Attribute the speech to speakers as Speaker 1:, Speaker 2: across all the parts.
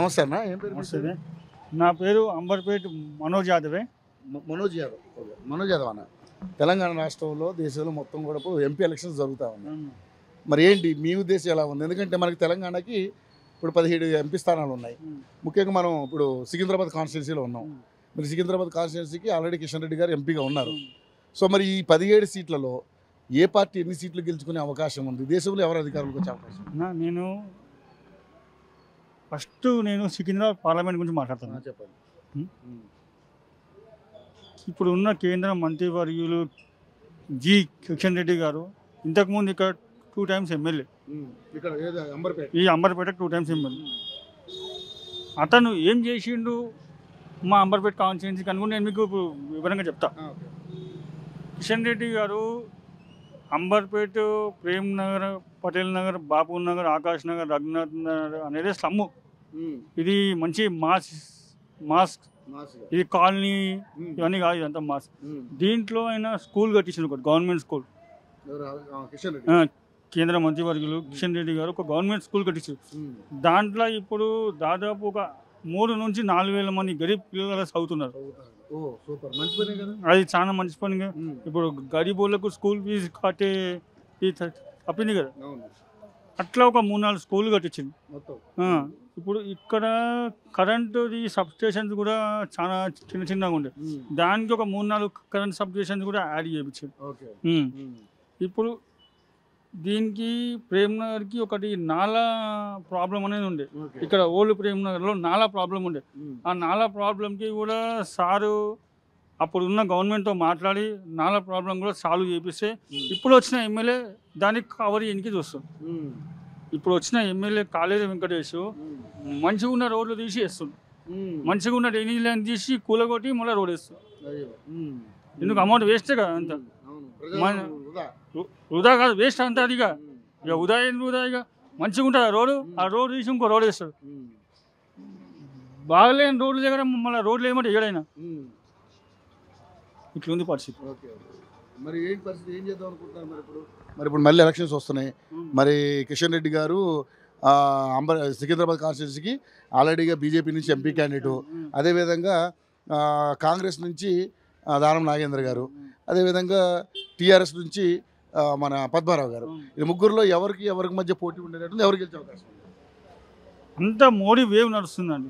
Speaker 1: నమస్తే అన్న. ఏం పేరు?
Speaker 2: నమస్తే. నా పేరు అంబర్పేట్ మనోజ్ యాదవే.
Speaker 1: మనోజ్ యాదవ్. మనోజ్ యాదవ్ అన్న. తెలంగాణ రాష్ట్రంలో దేశంలో మొత్తం కూడా ఇప్పుడు ఎంపీ ఎలక్షన్స్ జరుగుతూ ఉన్నాయి. మరి ఏంటి మీ ఉద్దేశం ఎలా ఉంది? ఎందుకంటే మనకి తెలంగాణకి ఇప్పుడు 17 ఎంపీ స్థానాలు ఉన్నాయి. ముఖ్యంగా మనం ఇప్పుడు సికింద్రాబాద్ కాన్స్టిట్యున్సీలో ఉన్నాం. మరి సికింద్రాబాద్ కాన్స్టిట్యున్సీకి ఆల్రెడీ కిషన్ రెడ్డి గారు ఎంపీగా ఉన్నారు. సో మరి ఈ 17 సీట్లలో ఏ పార్టీ ఎన్ని సీట్లు గెలుచుకునే అవకాశం ఉంది? దేశంలో ఎవరు అధికారంలోకి వచ్చే అవకాశం ఉంది?
Speaker 2: నేను సికింద్రాబాద్ పార్లమెంట్ గురించి మాట్లాడుతాను.
Speaker 1: చెప్పండి.
Speaker 2: ఇప్పుడు ఉన్న కేంద్ర మంత్రివర్యులు జి కిషన్ రెడ్డి గారు ఇంతకుముందు ఇక్కడ 2 times ఎమ్మెల్యే. ఈ అంబర్పేట 2 times ఎమ్మెల్యే. అతను ఏం చేసిండు మా అంబర్పేట కాన్స్టిట్యున్సీ కనుక నేను మీకు వివరంగా చెప్తా. కిషన్ రెడ్డి గారు అంబర్పేట, ప్రేమ్ నగర్, పటేల్ నగర్, బాపు నగర్, ఆకాష్ నగర్, రఘునాథ్ నగర్ అనేది స్లమ్. ఇది మంచి మాస్ ఇది కాలనీ ఇవన్నీ కాదు, ఇదంతా మాస్. దీంట్లో ఆయన స్కూల్ కట్టించింది, ఒక గవర్నమెంట్ స్కూల్. కేంద్ర మంత్రివర్గులు కిషన్ రెడ్డి గారు ఒక గవర్నమెంట్ స్కూల్ కట్టించారు. దాంట్లో ఇప్పుడు దాదాపు ఒక 3 నుంచి 4,000 మంది గరీబ్ పిల్లలు చదువుతున్నారు. అది చాలా మంచి పనిగా. ఇప్పుడు గరీబోళ్ళకు స్కూల్ ఫీజు కట్టే తప్పింది కదా, అట్లా ఒక 3-4 స్కూల్ కట్టించింది. ఇప్పుడు ఇక్కడ కరెంటు సబ్ స్టేషన్స్ కూడా చాలా చిన్నగా ఉండే, దానికి ఒక 3-4 కరెంట్ సబ్ స్టేషన్స్ కూడా యాడ్ చేయించారు. ఇప్పుడు దీనికి ప్రేమ్ నగర్కి ఒకటి నాలా ప్రాబ్లం అనేది ఉండే. ఇక్కడ ఓల్డ్ ప్రేమ్ నగర్లో నాలా ప్రాబ్లం ఉండే. ఆ నాలా ప్రాబ్లంకి కూడా సారు అప్పుడు ఉన్న గవర్నమెంట్తో మాట్లాడి నాలా ప్రాబ్లం కూడా సాల్వ్ చేపిస్తే ఇప్పుడు వచ్చిన ఎమ్మెల్యే దానికి కవర్ చేయడానికి చూస్తాం. ఇప్పుడు వచ్చిన ఎమ్మెల్యే కాళేరు వెంకటేష్ మంచిగా ఉన్న రోడ్లు తీసి వేస్తుంది, మంచిగా ఉన్న డ్రైనేజ్ లైన్ తీసి కూలగొట్టి మళ్ళీ రోడ్ వేస్తుంది. ఎందుకు? అమౌంట్ వేస్టే కదా అంత. వృధా కాదు, వేస్ట్ అంతా. అది ఇక వృధా ఏంది? వృధా ఇక మంచిగా ఉంటుంది ఆ రోడ్డు తీసి ఇంకో రోడ్ వేస్తాడు. బాగలేని రోడ్లు దగ్గర మళ్ళీ రోడ్లు ఏమంటే ఏడైనా ఇట్లుంది పరిస్థితి.
Speaker 1: మరి ఏంటి పరిస్థితి? ఏం చేద్దాం అనుకుంటున్నారు మరి ఇప్పుడు మళ్ళీ ఎలక్షన్స్ వస్తున్నాయి. మరి కిషన్ రెడ్డి గారు సికింద్రాబాద్ కాన్స్టిట్యున్సీకి ఆల్రెడీగా బీజేపీ నుంచి ఎంపీ క్యాండిడేటు, అదేవిధంగా కాంగ్రెస్ నుంచి దానం నాగేంద్ర గారు, అదేవిధంగా టీఆర్ఎస్ నుంచి మన పద్మారావు గారు. ఈ ముగ్గురులో ఎవరికి మధ్య పోటీ ఉండేటట్టు ఎవరికి గెలిచే అవకాశం ఉంది?
Speaker 2: అంతా మోడీ వేవ్ నడుస్తుందండి.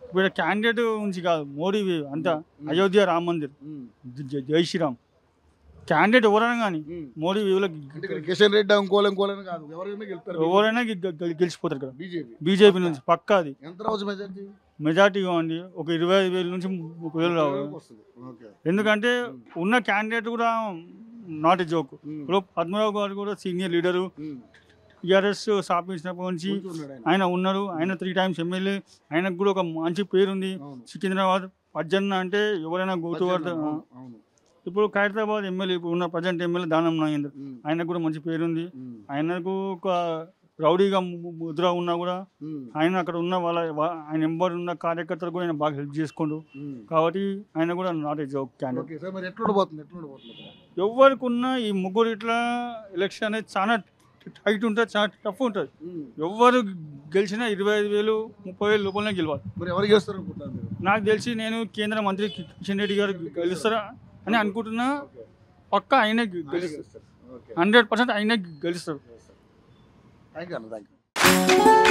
Speaker 2: ఇప్పుడు క్యాండిడేట్ నుంచి కాదు, మోడీ వేవ్ అంతా. అయోధ్య రామ మందిర్, జై శ్రీరామ్. క్యాండిడేట్ ఎవరైనా కానీ మోడీ వేవ్లో
Speaker 1: కిషన్ రెడ్డి కాదు,
Speaker 2: ఎవరైనా గెలిచిపోతారు కదా బీజేపీ నుంచి పక్కా. అది
Speaker 1: ఎంత రావచ్చు
Speaker 2: మెజార్టీ కావండి, ఒక 25,000 నుంచి 30,000 రావాలి. ఎందుకంటే ఉన్న క్యాండిడేట్ కూడా నాట్ ఏ జోక్. ఇప్పుడు పద్మరావు గారు కూడా సీనియర్ లీడరు, టీఆర్ఎస్ స్థాపించినప్పటి నుంచి ఆయన ఉన్నారు. ఆయన 3 times ఎమ్మెల్యే. ఆయనకు కూడా ఒక మంచి పేరుంది. సికింద్రాబాద్ పజ్జన్న అంటే ఎవరైనా గుర్తుపడతారు. ఇప్పుడు ఖైరతాబాద్ ఎమ్మెల్యే, ఇప్పుడు ఉన్న ప్రజెంట్ ఎమ్మెల్యే దానం నాగేంద్ర, ఆయనకు కూడా మంచి పేరుంది. ఆయనకు ఒక రౌడీగా ముద్ర ఉన్నా కూడా ఆయన అక్కడ ఉన్న ఆయన ఎంబర్ ఉన్న కార్యకర్తలు కూడా ఆయన బాగా హెల్ప్ చేసుకుంటూ, కాబట్టి ఆయన కూడా నాట్ ఏ జోక్ క్యాండిడేట్. ఎవరికి ఉన్న ఈ ముగ్గురు ఇట్లా ఎలక్షన్ అనేది చాలా టైట్ ఉంటుంది, చాలా టఫ్ ఉంటుంది. ఎవరు గెలిచినా 25,000 30,000 లోపలనే గెలవాలి. నాకు తెలిసి నేను కేంద్ర మంత్రి కిషన్ రెడ్డి గారు గెలుస్తారా అని అనుకుంటున్నా. పక్కా ఆయనే గెలుస్తారు, 100% ఆయనే గెలుస్తారు.
Speaker 1: Thank you.